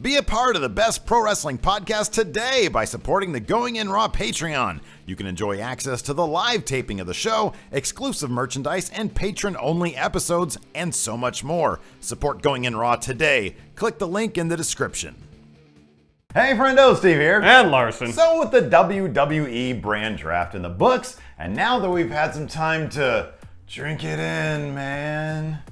Be a part of the best pro wrestling podcast today by supporting the Going In Raw Patreon. You can enjoy access to the live taping of the show, exclusive merchandise, and patron-only episodes, and so much more. Support Going In Raw today. Click the link in the description. Hey friendo, Steve here. And Larson. So with the WWE brand draft in the books, and now that we've had some time to drink it in, man,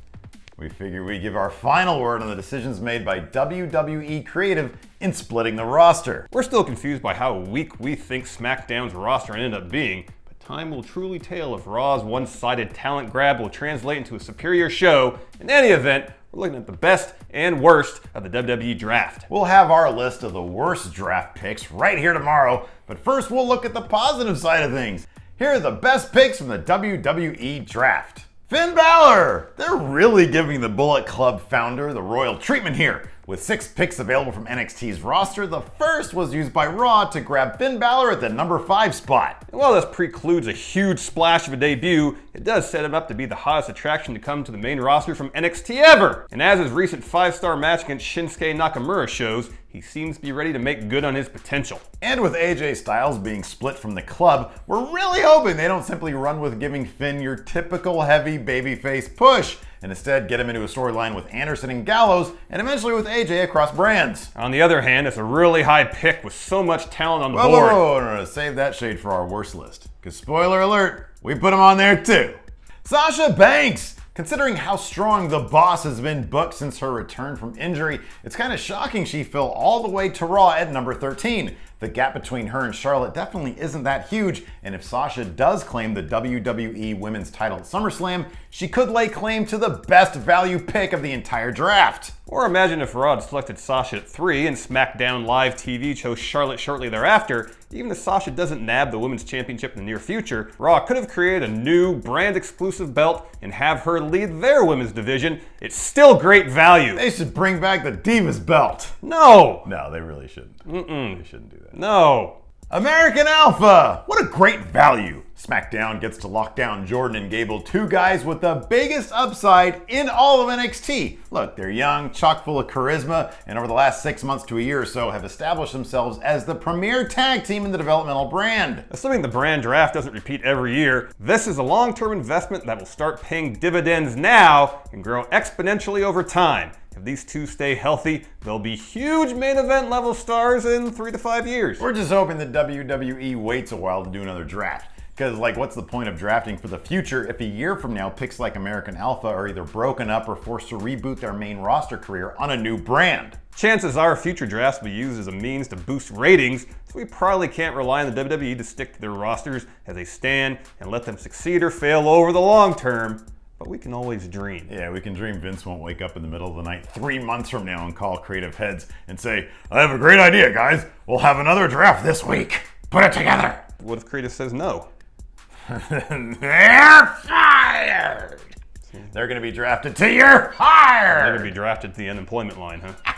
we figure we give our final word on the decisions made by WWE Creative in splitting the roster. We're still confused by how weak we think SmackDown's roster ended up being, but time will truly tell if Raw's one-sided talent grab will translate into a superior show. In any event, we're looking at the best and worst of the WWE draft. We'll have our list of the worst draft picks right here tomorrow, but first we'll look at the positive side of things. Here are the best picks from the WWE draft. Finn Balor! They're really giving the Bullet Club founder the royal treatment here. With 6 picks available from NXT's roster, the first was used by Raw to grab Finn Balor at the number 5 spot. And while this precludes a huge splash of a debut, it does set him up to be the hottest attraction to come to the main roster from NXT ever. And as his recent 5-star match against Shinsuke Nakamura shows, he seems to be ready to make good on his potential. And with AJ Styles being split from the club, we're really hoping they don't simply run with giving Finn your typical heavy babyface push, and instead get him into a storyline with Anderson and Gallows, and eventually with AJ across brands. On the other hand, it's a really high pick with so much talent on the board. No, save that shade for our worst list. Because spoiler alert, we put him on there too. Sasha Banks! Considering how strong the boss has been booked since her return from injury, it's kind of shocking she fell all the way to Raw at number 13. The gap between her and Charlotte definitely isn't that huge, and if Sasha does claim the WWE Women's title at SummerSlam, she could lay claim to the best value pick of the entire draft. Or imagine if Raw had selected Sasha at 3 and SmackDown Live TV chose Charlotte shortly thereafter. Even if Sasha doesn't nab the Women's Championship in the near future, Raw could have created a new brand-exclusive belt and have her lead their women's division. It's still great value. They should bring back the Divas belt. No! No, they really shouldn't. They shouldn't do that. No. American Alpha! What a great value! SmackDown gets to lock down Jordan and Gable, 2 guys with the biggest upside in all of NXT. Look, they're young, chock full of charisma, and over the last 6 months to a year or so have established themselves as the premier tag team in the developmental brand. Assuming the brand draft doesn't repeat every year, this is a long-term investment that will start paying dividends now and grow exponentially over time. If these two stay healthy, they'll be huge main event level stars in 3 to 5 years. We're just hoping that WWE waits a while to do another draft. Because, what's the point of drafting for the future if a year from now picks like American Alpha are either broken up or forced to reboot their main roster career on a new brand? Chances are future drafts will be used as a means to boost ratings, so we probably can't rely on the WWE to stick to their rosters as they stand and let them succeed or fail over the long term. But we can always dream. Yeah, we can dream Vince won't wake up in the middle of the night 3 months from now and call creative heads and say, I have a great idea, guys. We'll have another draft this week. Put it together. What if creative says no? They're fired. They're going to be drafted to your hire. They're going to be drafted to the unemployment line, huh?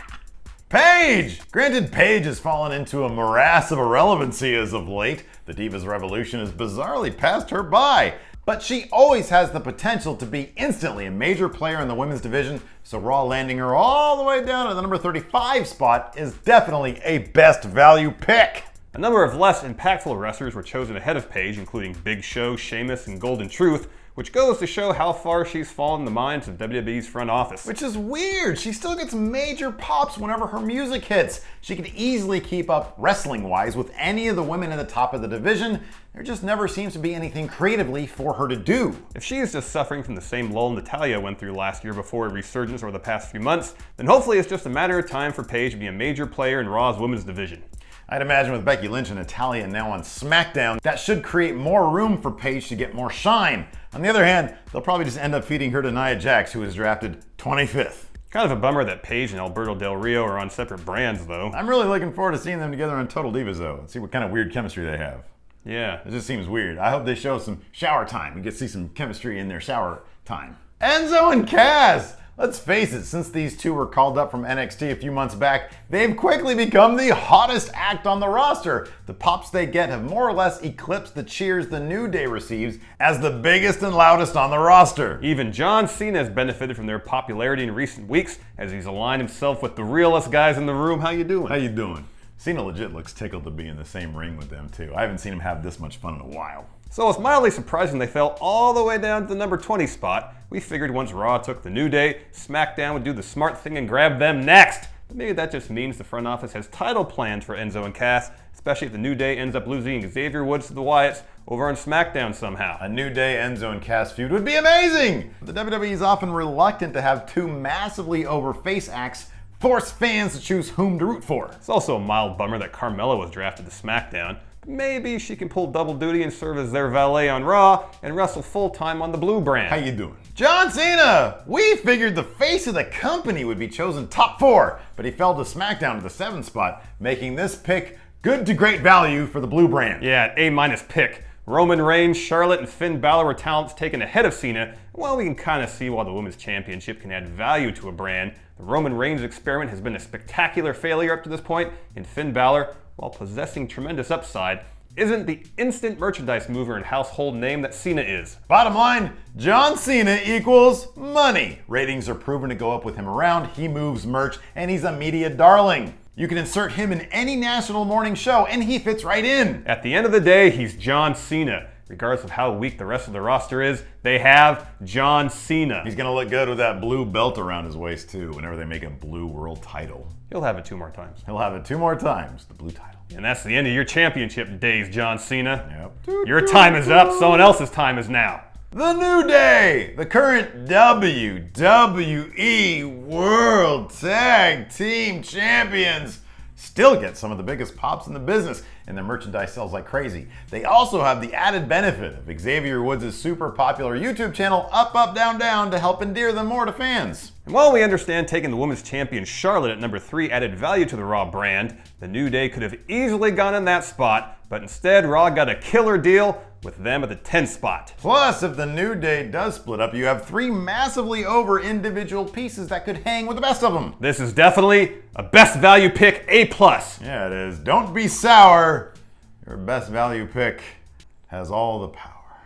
Paige! Granted, Paige has fallen into a morass of irrelevancy as of late. The Divas Revolution has bizarrely passed her by. But she always has the potential to be instantly a major player in the women's division, so Raw landing her all the way down to the number 35 spot is definitely a best value pick. A number of less impactful wrestlers were chosen ahead of Paige, including Big Show, Sheamus, and Golden Truth, which goes to show how far she's fallen in the minds of WWE's front office. Which is weird. She still gets major pops whenever her music hits. She could easily keep up wrestling-wise with any of the women at the top of the division. There just never seems to be anything creatively for her to do. If she is just suffering from the same lull Natalya went through last year before a resurgence over the past few months, then hopefully it's just a matter of time for Paige to be a major player in Raw's women's division. I'd imagine with Becky Lynch and Natalya now on SmackDown, that should create more room for Paige to get more shine. On the other hand, they'll probably just end up feeding her to Nia Jax, who was drafted 25th. Kind of a bummer that Paige and Alberto Del Rio are on separate brands, though. I'm really looking forward to seeing them together on Total Divas, though, and see what kind of weird chemistry they have. Yeah. It just seems weird. I hope they show some shower time. We get to see some chemistry in their shower time. Enzo and Cass! Let's face it, since these two were called up from NXT a few months back, they've quickly become the hottest act on the roster. The pops they get have more or less eclipsed the cheers the New Day receives as the biggest and loudest on the roster. Even John Cena has benefited from their popularity in recent weeks as he's aligned himself with the realest guys in the room. How you doing? How you doing? Cena legit looks tickled to be in the same ring with them too. I haven't seen him have this much fun in a while. So it's mildly surprising they fell all the way down to the number 20 spot. We figured once Raw took the New Day, SmackDown would do the smart thing and grab them next. But maybe that just means the front office has title plans for Enzo and Cass, especially if the New Day ends up losing Xavier Woods to the Wyatts over on SmackDown somehow. A New Day, Enzo, and Cass feud would be amazing! The WWE is often reluctant to have two massively over face acts force fans to choose whom to root for. It's also a mild bummer that Carmella was drafted to SmackDown. Maybe she can pull double duty and serve as their valet on Raw and wrestle full-time on the Blue brand. How you doing? John Cena! We figured the face of the company would be chosen top 4, but he fell to SmackDown to the 7th spot, making this pick good to great value for the Blue brand. Yeah, A- pick. Roman Reigns, Charlotte, and Finn Balor were talents taken ahead of Cena. Well, we can kind of see why the Women's Championship can add value to a brand. The Roman Reigns experiment has been a spectacular failure up to this point, and Finn Balor, while possessing tremendous upside, isn't the instant merchandise mover and household name that Cena is. Bottom line, John Cena equals money. Ratings are proven to go up with him around, he moves merch, and he's a media darling. You can insert him in any national morning show and he fits right in. At the end of the day, he's John Cena. Regardless of how weak the rest of the roster is, they have John Cena. He's gonna look good with that blue belt around his waist too, whenever they make a blue world title. He'll have it 2 more times. He'll have it 2 more times, the blue title. And that's the end of your championship days, John Cena. Yep. Your time is up, someone else's time is now. The New Day, the current WWE World Tag Team Champions, still get some of the biggest pops in the business, and their merchandise sells like crazy. They also have the added benefit of Xavier Woods' super popular YouTube channel, Up, Up, Down, Down, to help endear them more to fans. And while we understand taking the women's champion Charlotte at number 3 added value to the Raw brand, the New Day could have easily gone in that spot, but instead Raw got a killer deal with them at the 10th spot. Plus, if the New Day does split up, you have 3 massively over individual pieces that could hang with the best of them. This is definitely a best value pick, A+. Yeah, it is. Don't be sour. Your best value pick has all the power.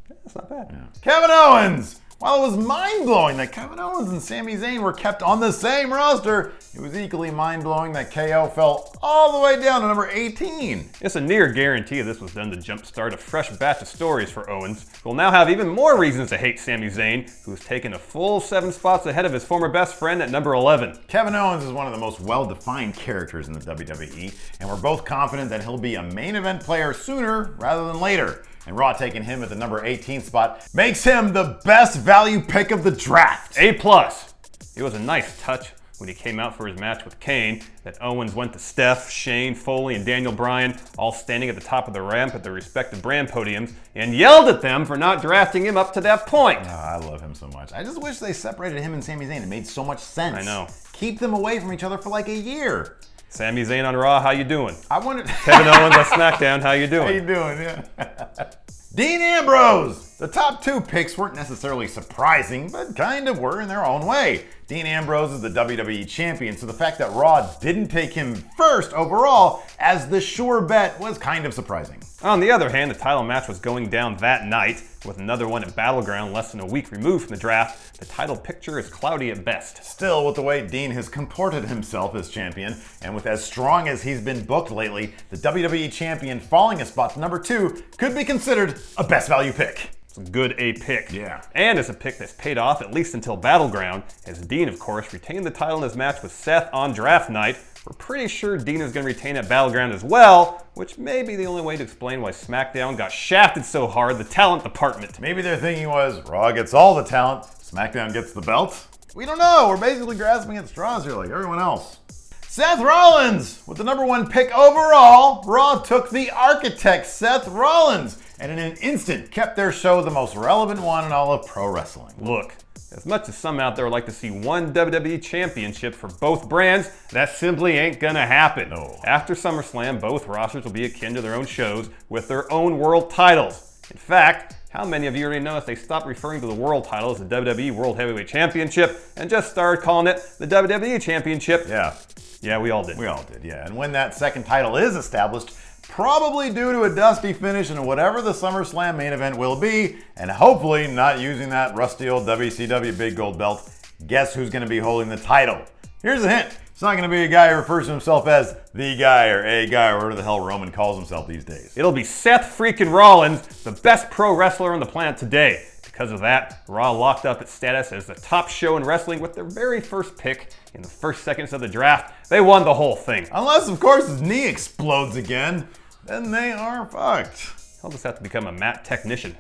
That's not bad. Yeah. Kevin Owens! While it was mind-blowing that Kevin Owens and Sami Zayn were kept on the same roster, it was equally mind-blowing that KO fell all the way down to number 18. It's a near guarantee this was done to jumpstart a fresh batch of stories for Owens, who will now have even more reasons to hate Sami Zayn, who's taken a full 7 spots ahead of his former best friend at number 11. Kevin Owens is one of the most well-defined characters in the WWE, and we're both confident that he'll be a main event player sooner rather than later. And Raw taking him at the number 18 spot makes him the best value pick of the draft. A+. It was a nice touch when he came out for his match with Kane that Owens went to Steph, Shane, Foley, and Daniel Bryan, all standing at the top of the ramp at their respective brand podiums, and yelled at them for not drafting him up to that point. Oh, I love him so much. I just wish they separated him and Sami Zayn. It made so much sense. I know. Keep them away from each other for like a year. Sami Zayn on Raw, how you doing? I wonder. Kevin Owens on SmackDown, how you doing? How you doing? Yeah. Dean Ambrose! The top 2 picks weren't necessarily surprising, but kind of were in their own way. Dean Ambrose is the WWE champion, so the fact that Raw didn't take him first overall as the sure bet was kind of surprising. On the other hand, the title match was going down that night, with another one at Battleground less than a week removed from the draft. The title picture is cloudy at best. Still, with the way Dean has comported himself as champion, and with as strong as he's been booked lately, the WWE champion falling a spot to number 2 could be considered a best value pick. It's a good A pick. Yeah. And it's a pick that's paid off at least until Battleground, as Dean, of course, retained the title in his match with Seth on draft night. We're pretty sure Dean is going to retain at Battleground as well, which may be the only way to explain why SmackDown got shafted so hard, the talent department. Maybe their thinking was, Raw gets all the talent, SmackDown gets the belt? We don't know, we're basically grasping at straws here like everyone else. Seth Rollins! With the number 1 pick overall, Raw took the architect Seth Rollins, and in an instant kept their show the most relevant one in all of pro wrestling. Look, as much as some out there would like to see one WWE championship for both brands, that simply ain't gonna happen. No. After SummerSlam, both rosters will be akin to their own shows with their own world titles. In fact, How many of you already noticed they stopped referring to the world title as the WWE World Heavyweight Championship and just started calling it the WWE Championship? Yeah. Yeah, we all did. We all did, yeah. And when that second title is established, probably due to a dusty finish in whatever the SummerSlam main event will be, and hopefully not using that rusty old WCW big gold belt, guess who's going to be holding the title? Here's a hint. It's not going to be a guy who refers to himself as the guy or a guy or whatever the hell Roman calls himself these days. It'll be Seth freaking Rollins, the best pro wrestler on the planet today. Because of that, Raw locked up its status as the top show in wrestling with their very first pick in the first seconds of the draft. They won the whole thing. Unless, of course, his knee explodes again, then they are fucked. He'll just have to become a mat technician.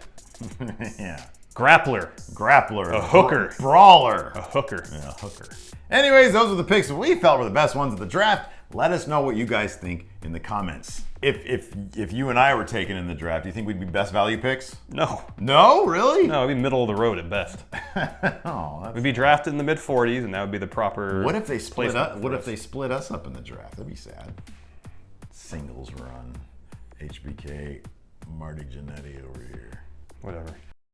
Yeah. Grappler. Grappler. A hooker. Brawler. A hooker. Yeah, hooker. Anyways, those are the picks that we felt were the best ones of the draft. Let us know what you guys think in the comments. If you and I were taken in the draft, do you think we'd be best value picks? No. No? Really? No, it'd be middle of the road at best. We'd be drafted in the mid-40s, and that would be the proper. What if they split up? What for if us. they split us up in the draft? That'd be sad. Singles run, HBK, Marty Jannetty over here. Whatever.